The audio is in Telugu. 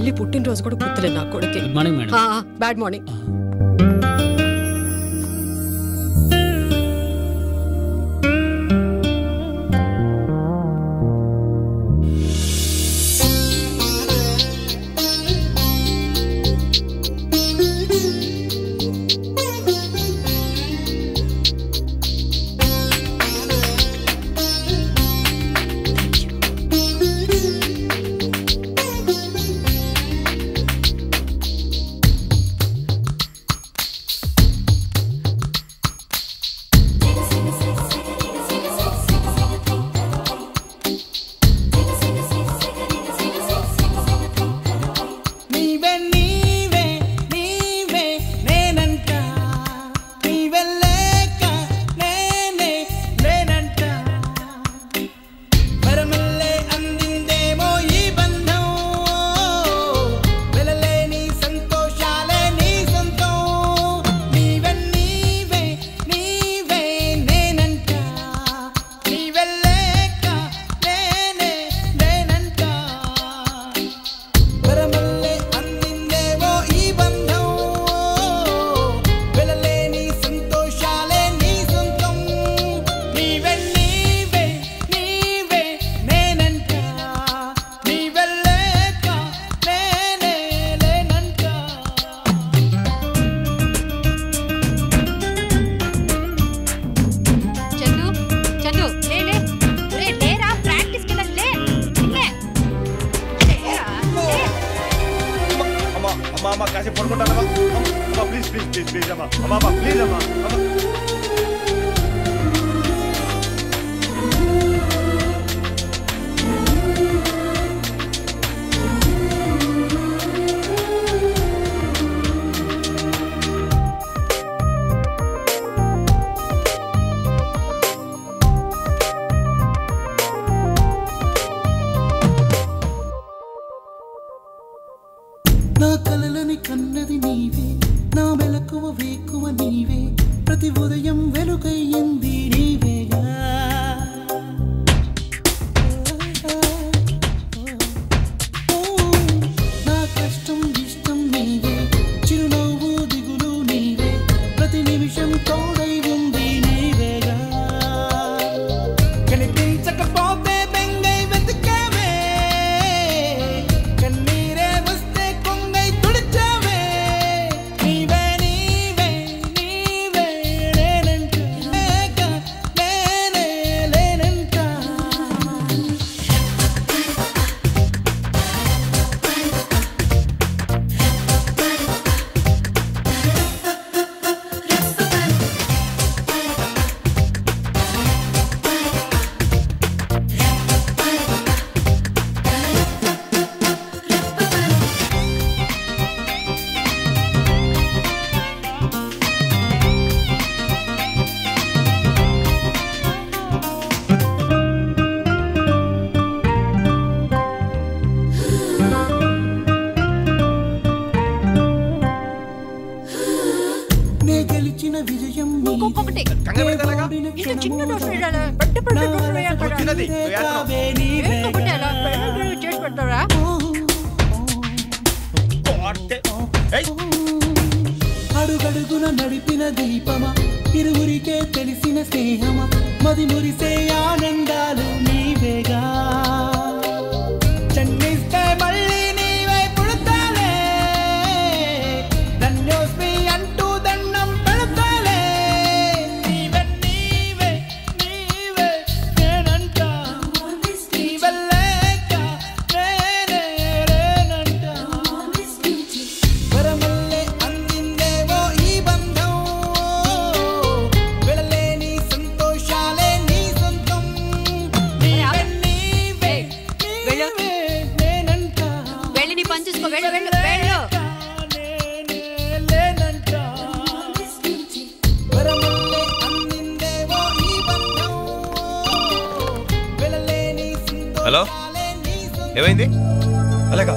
చెల్లి పుట్టినరోజు కూడా గుర్తులేదు నా కొడుకు. Good morning madam. Bad morning. నా కలలని కన్నది నీవే, నా మెలకువ వేకువ నీవే, ప్రతి ఉదయం వెలుగయ్యింది నీవేగా. నా కష్టం ఇష్టం నీవే, చిరునవ్వు దిగులు నీవే, ప్రతి నిమిషం తోడై ఉంది నీవేగా. కనిపించకపోతే బెంగై వెతికావే, కన్నీరే వస్తే కొంగై తుడిచావే. నీవే నీవే నీవే నేనంట, లేక నేనే లేనంట. నే గెలిచిన విజయం ఇంకొకటి. ఇది చిన్న దోశ వేయాలా? పెద్ద పెద్ద దోశ వేయాలా? ఇంకొకటి అలా పెద్ద చేసి పెడతారా? అడుగడుగున నడిపిన దీపమా, ఇరువురికే తెలిసిన స్నేహమా, మది మురిసే ఆనందాలు నీవేగా. చెన్నిస్తే మళ్ళీ నీవై పుడతాలే, ధన్యోస్మి అంటూ దండం పెడతాలే. నీవే నీవే నీవే నేనంట, నీవల్లేక నేనే లేనంట. వరమల్లే అందిందేవో ఈ బంధం, వెళ్ళలేని సంతోషాలే నీ సొంతం. నీవే నీవే నీవే నేనంట, వెళ్ళి నీ పని చూసుకో. వెళ్ళు వెళ్ళు వెళ్ళు. నేనే లేనంట. వరమల్లే అందిందేవో ఈ బంధం, వెళ్ళలేని హలో సంతోషాలే నీ సొంతం. ఏమైంది? అలాగా